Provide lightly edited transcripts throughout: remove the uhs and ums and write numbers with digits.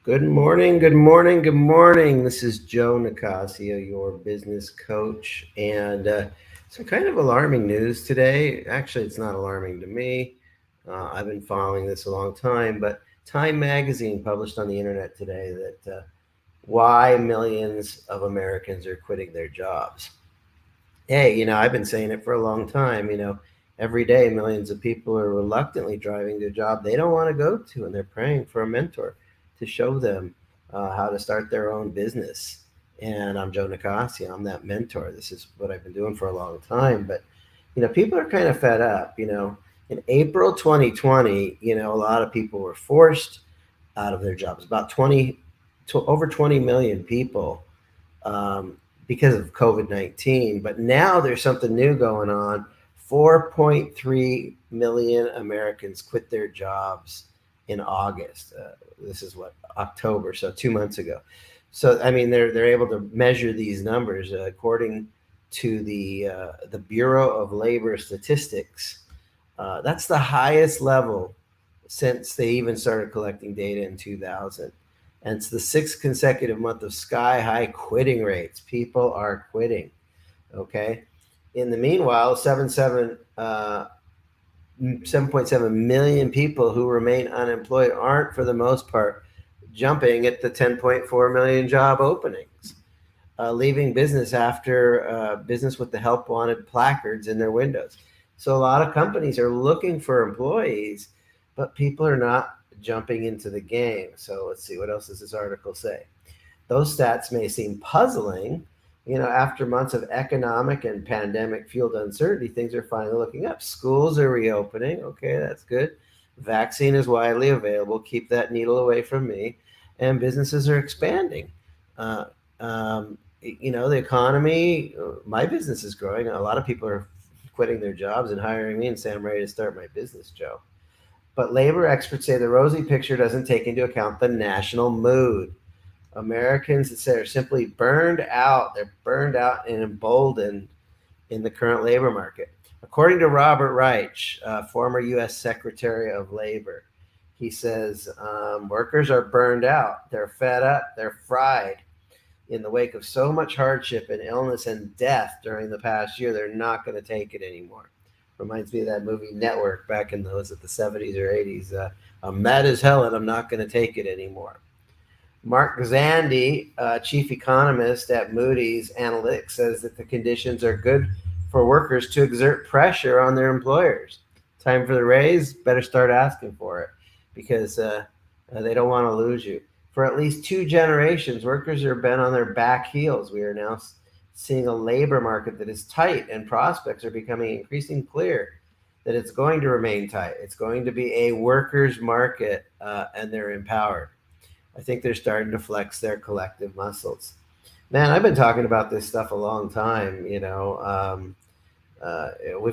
Good morning, good morning, good morning. This is Joe Nicasio, your business coach, and some kind of alarming news today. Actually, it's not alarming to me. I've been following this a long time, but Time Magazine published on the internet today that why millions of Americans are quitting their jobs. Hey, I've been saying it for a long time. Every day millions of people are reluctantly driving to a job they don't want to go to, and they're praying for a mentor to show them how to start their own business. And I'm Joe Nicasio. I'm that mentor. This is what I've been doing for a long time. But people are kind of fed up. In April 2020, a lot of people were forced out of their jobs. About 20 to over 20 million people um, because of COVID 19. But now there's something new going on. 4.3 million Americans quit their jobs in August. This is what, October, so 2 months ago. So I mean, they're able to measure these numbers according to the Bureau of Labor Statistics. That's the highest level since they even started collecting data in 2000. And it's the sixth consecutive month of sky high quitting rates. People are quitting. Okay. In the meanwhile, 7.7 million people who remain unemployed aren't, for the most part, jumping at the 10.4 million job openings, leaving business after business with the help wanted placards in their windows. So a lot of companies are looking for employees, but people are not jumping into the game. So let's see, what else does this article say? Those stats may seem puzzling. After months of economic and pandemic fueled uncertainty, things are finally looking up. Schools are reopening. Okay, that's good. Vaccine is widely available. Keep that needle away from me. And businesses are expanding. Uh, the economy, my business is growing. A lot of people are quitting their jobs and hiring me and saying, I'm ready to start my business, Joe. But labor experts say the rosy picture doesn't take into account the national mood. Americans are simply burned out. They're burned out and emboldened in the current labor market. According to Robert Reich, former U.S. Secretary of Labor, he says workers are burned out. They're fed up. They're fried. In the wake of so much hardship and illness and death during the past year, they're not going to take it anymore. Reminds me of that movie Network back in the 70s or 80s. I'm mad as hell and I'm not going to take it anymore. Mark Zandi, chief economist at Moody's Analytics, says that the conditions are good for workers to exert pressure on their employers. Time for the raise, better start asking for it because they don't want to lose you. For at least two generations, workers have been on their back heels. We are now seeing a labor market that is tight, and prospects are becoming increasingly clear that it's going to remain tight. It's going to be a workers' market, and they're empowered. I think they're starting to flex their collective muscles. Man, I've been talking about this stuff a long time. We've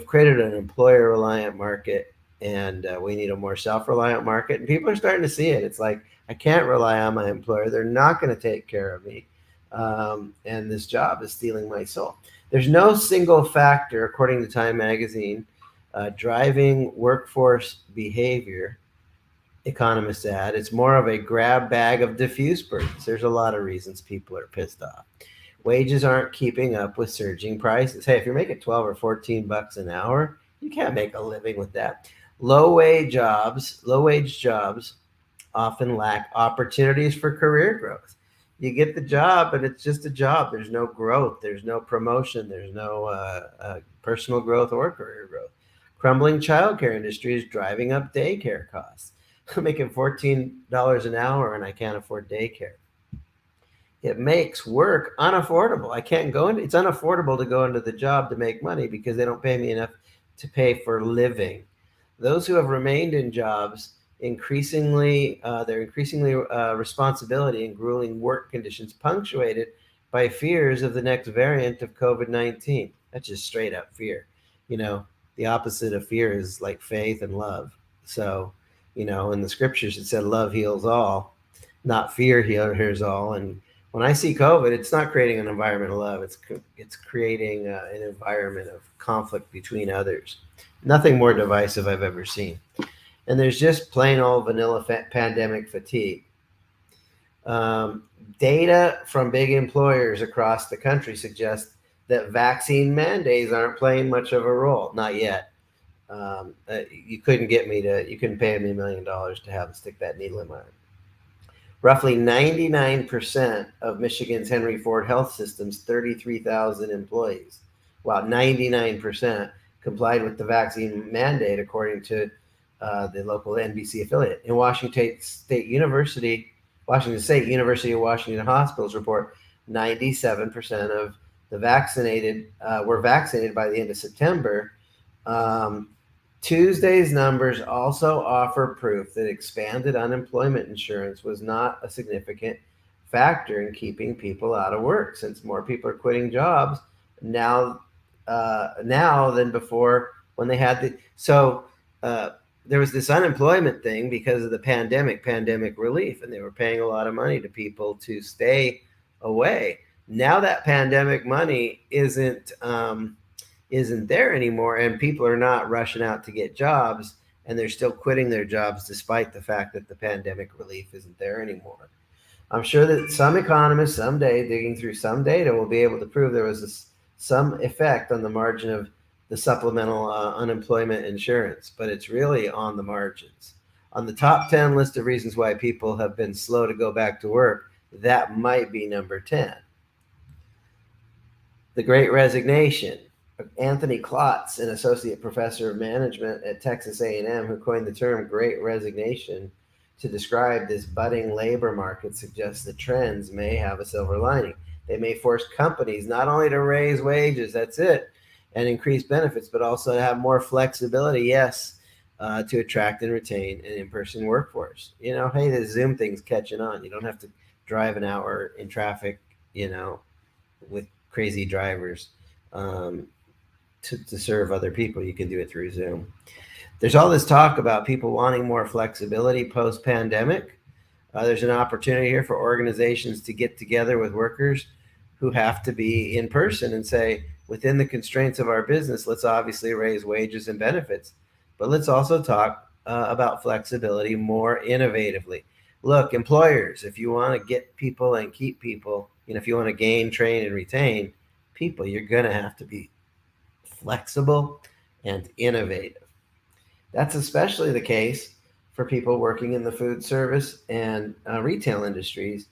created an employer reliant market, and we need a more self reliant market. And people are starting to see it. It's like, I can't rely on my employer. They're not going to take care of me. And this job is stealing my soul. There's no single factor, according to Time Magazine, driving workforce behavior, economists add. It's more of a grab bag of diffuse burdens. There's a lot of reasons people are pissed off. Wages aren't keeping up with surging prices. Hey, if you're making 12 or 14 bucks an hour, you can't make a living with that. Low wage jobs often lack opportunities for career growth. You get the job, but it's just a job. There's no growth. There's no promotion. There's no personal growth or career growth. Crumbling childcare industry is driving up daycare costs. I'm making $14 an hour and I can't afford daycare. It makes work unaffordable. I can't go into, it's unaffordable to go into the job to make money because they don't pay me enough to pay for living. Those who have remained in jobs they're increasingly responsibility and grueling work conditions punctuated by fears of the next variant of COVID-19. That's just straight up fear. You know, the opposite of fear is like faith and love. So, in the scriptures it said love heals all, not fear heals all. And when I see COVID, it's not creating an environment of love. It's creating an environment of conflict between others. Nothing more divisive I've ever seen. And there's just plain old vanilla pandemic fatigue. Um, Data from big employers across the country suggests that vaccine mandates aren't playing much of a role. Not yet. You couldn't you couldn't pay me $1 million to have stick that needle in my arm. Roughly 99% of Michigan's Henry Ford Health System's 33,000 employees, while 99% complied with the vaccine mandate, according to the local NBC affiliate. In Washington State University of Washington hospitals report 97% of the vaccinated were vaccinated by the end of September. Tuesday's numbers also offer proof that expanded unemployment insurance was not a significant factor in keeping people out of work, since more people are quitting jobs now than before when they had the there was this unemployment thing because of the pandemic relief, and they were paying a lot of money to people to stay away. Now that pandemic money isn't there anymore, and people are not rushing out to get jobs, and they're still quitting their jobs despite the fact that the pandemic relief isn't there anymore. I'm sure that some economists someday, digging through some data, will be able to prove there was some effect on the margin of the supplemental unemployment insurance, but it's really on the margins. On the top 10 list of reasons why people have been slow to go back to work, that might be number 10. The Great Resignation. Anthony Klotz, an associate professor of management at Texas A&M, who coined the term Great Resignation to describe this budding labor market, suggests the trends may have a silver lining. They may force companies not only to raise wages, that's it, and increase benefits, but also to have more flexibility, yes, to attract and retain an in-person workforce. Hey, the Zoom thing's catching on. You don't have to drive an hour in traffic, with crazy drivers. To serve other people. You can do it through Zoom. There's all this talk about people wanting more flexibility post-pandemic. There's an opportunity here for organizations to get together with workers who have to be in person and say, within the constraints of our business, let's obviously raise wages and benefits, but let's also talk about flexibility more innovatively. Look, employers, if you want to get people and keep people, if you want to gain, train, and retain people, you're going to have to be flexible and innovative. That's especially the case for people working in the food service and retail industries.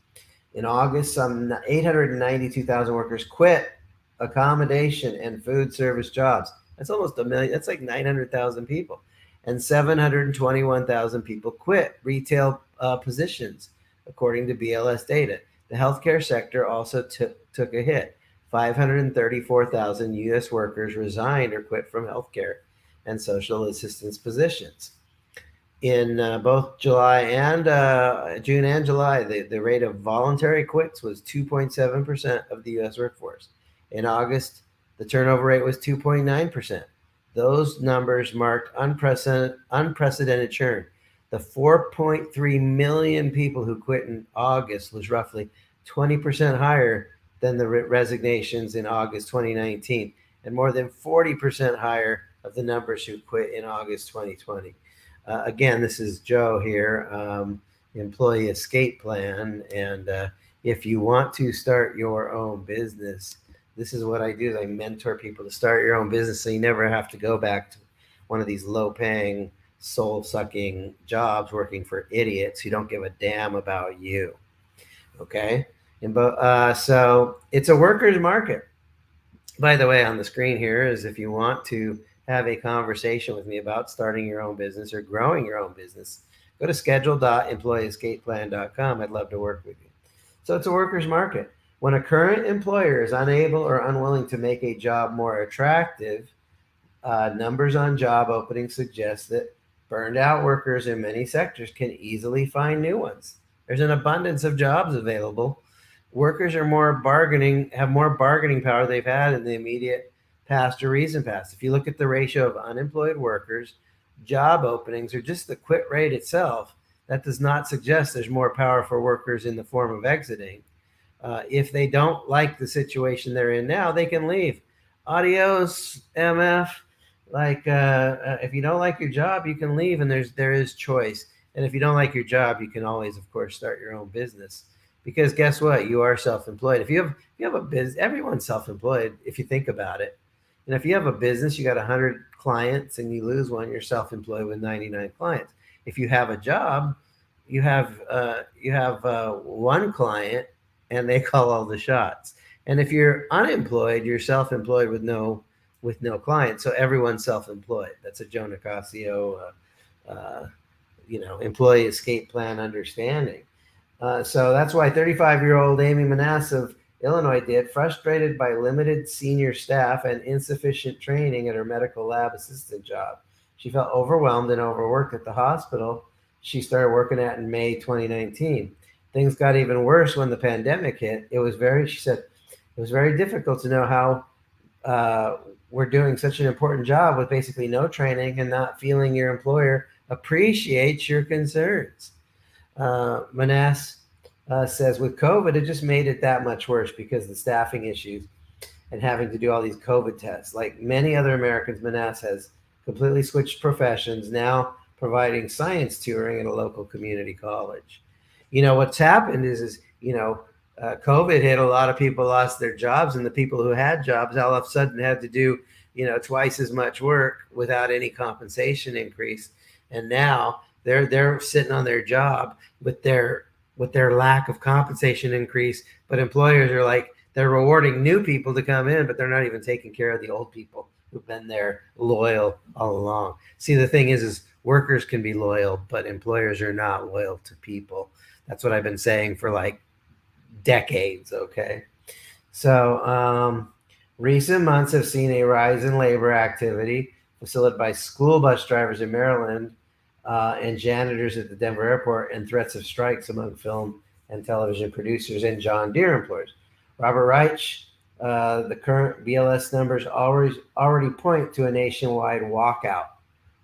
In August, some 892,000 workers quit accommodation and food service jobs. That's almost a million. That's like 900,000 people. And 721,000 people quit retail positions, according to BLS data. The healthcare sector also took a hit. 534,000 U.S. workers resigned or quit from healthcare and social assistance positions. In both July and June and July, the rate of voluntary quits was 2.7% of the U.S. workforce. In August, the turnover rate was 2.9%. Those numbers marked unprecedented churn. The 4.3 million people who quit in August was roughly 20% higher than the resignations in August 2019, and more than 40% higher of the numbers who quit in August 2020. Again, this is Joe here, Employee Escape Plan. And if you want to start your own business, this is what I do. I mentor people to start your own business so you never have to go back to one of these low-paying, soul-sucking jobs working for idiots who don't give a damn about you. Okay? So it's a worker's market. By the way, on the screen here is if you want to have a conversation with me about starting your own business or growing your own business, go to schedule.employeeescapeplan.com. I'd love to work with you. So it's a worker's market. When a current employer is unable or unwilling to make a job more attractive, numbers on job openings suggest that burned out workers in many sectors can easily find new ones. There's an abundance of jobs available. Workers have more bargaining power they've had in the immediate past or recent past. If you look at the ratio of unemployed workers, job openings, or just the quit rate itself, that does not suggest there's more power for workers in the form of exiting. If they don't like the situation they're in now, they can leave. Adios, MF. If you don't like your job, you can leave, and there is choice. And if you don't like your job, you can always, of course, start your own business. because guess what? You are self-employed. If you have a business, everyone's self-employed if you think about it. And if you have a business, you got 100 clients and you lose one, you're self-employed with 99 clients. If you have a job, you have one client and they call all the shots. And if you're unemployed, you're self-employed with no clients. So everyone's self-employed. That's a Joe Nicasio, employee escape plan understanding. So that's why 35-year-old Amy Manasse of Illinois did, frustrated by limited senior staff and insufficient training at her medical lab assistant job. She felt overwhelmed and overworked at the hospital she started working at in May 2019. Things got even worse when the pandemic hit. She said, it was very difficult to know how we're doing such an important job with basically no training and not feeling your employer appreciates your concerns. Manasse says, with COVID, it just made it that much worse because of the staffing issues and having to do all these COVID tests. Like many other Americans, Manasse has completely switched professions, now providing science touring at a local community college. What's happened is COVID hit, a lot of people lost their jobs, and the people who had jobs all of a sudden had to do, twice as much work without any compensation increase. And now they're sitting on their job with their lack of compensation increase, but employers are like, they're rewarding new people to come in, but they're not even taking care of the old people who've been there loyal all along. See, the thing is workers can be loyal, but employers are not loyal to people. That's what I've been saying for like decades. Okay. So recent months have seen a rise in labor activity facilitated by school bus drivers in Maryland and janitors at the Denver airport, and threats of strikes among film and television producers and John Deere employers. Robert Reich, the current BLS numbers already point to a nationwide walkout.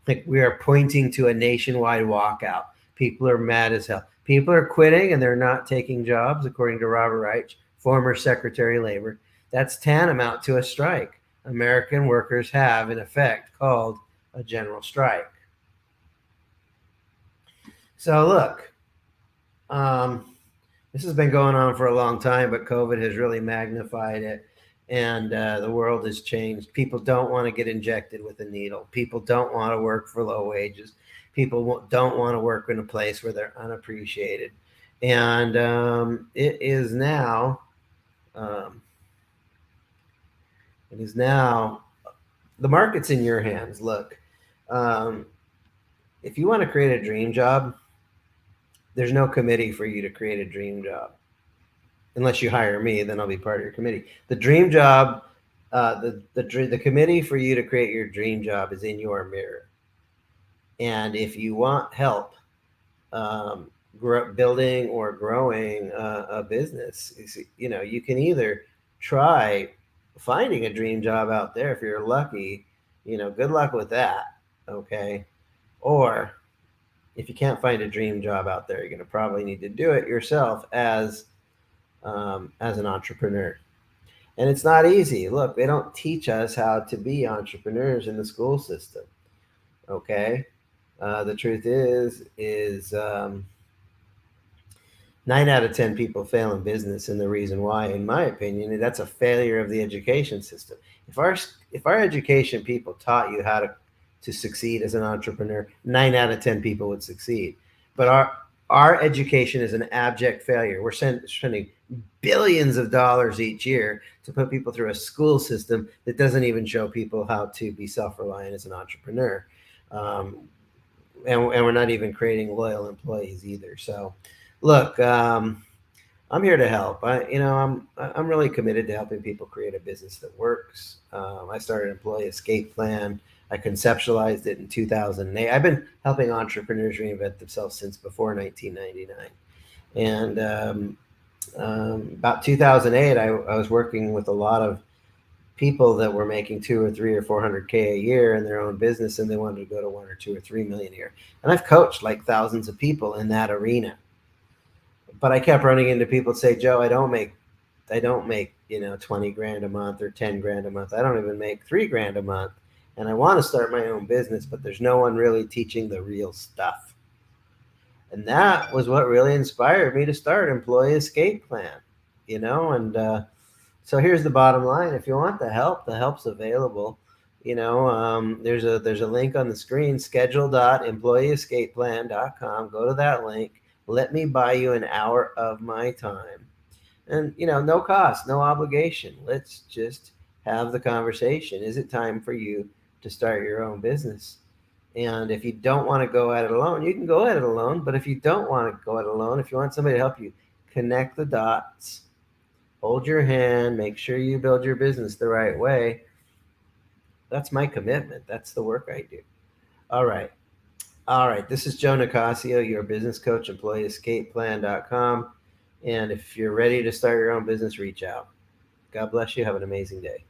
Like, we are pointing to a nationwide walkout. People are mad as hell. People are quitting and they're not taking jobs, according to Robert Reich, former Secretary of Labor. That's tantamount to a strike. American workers have, in effect, called a general strike. So look, this has been going on for a long time, but COVID has really magnified it, and the world has changed. People don't want to get injected with a needle. People don't want to work for low wages. People don't want to work in a place where they're unappreciated. And it is now the market's in your hands. Look, if you want to create a dream job, there's no committee for you to create a dream job. Unless you hire me, then I'll be part of your committee. The dream job, the committee for you to create your dream job is in your mirror. And if you want help building or growing a business, you can either try finding a dream job out there. If you're lucky, good luck with that. Okay. Or if you can't find a dream job out there, you're going to probably need to do it yourself as an entrepreneur. And it's not easy. Look, they don't teach us how to be entrepreneurs in the school system. Okay. The truth is 9 out of 10 people fail in business. And the reason why, in my opinion, that's a failure of the education system. If our education people taught you how to succeed as an entrepreneur, 9 out of 10 people would succeed. But our education is an abject failure. We're spending billions of dollars each year to put people through a school system that doesn't even show people how to be self-reliant as an entrepreneur. And we're not even creating loyal employees either. So look, I'm here to help. I'm really committed to helping people create a business that works. I started Employee Escape Plan. I conceptualized it in 2008. I've been helping entrepreneurs reinvent themselves since before 1999. And about 2008, I was working with a lot of people that were making 2 or 3 or 400K a year in their own business, and they wanted to go to 1 or 2 or 3 million a year. And I've coached like thousands of people in that arena. But I kept running into people that say, Joe, I don't make 20 grand a month or 10 grand a month. I don't even make 3 grand a month. And I want to start my own business, but there's no one really teaching the real stuff. And that was what really inspired me to start Employee Escape Plan, and so here's the bottom line. If you want the help's available. There's a link on the screen, schedule.employeeescapeplan.com. Go to that link. Let me buy you an hour of my time. And, no cost, no obligation. Let's just have the conversation. Is it time for you to start your own business? And if you don't want to go at it alone, you can go at it alone. But if you don't want to go at it alone, if you want somebody to help you connect the dots, hold your hand, make sure you build your business the right way, that's my commitment. That's the work I do. All right. All right. This is Joe Nicasio, your business coach, employeeescapeplan.com. And if you're ready to start your own business, reach out. God bless you. Have an amazing day.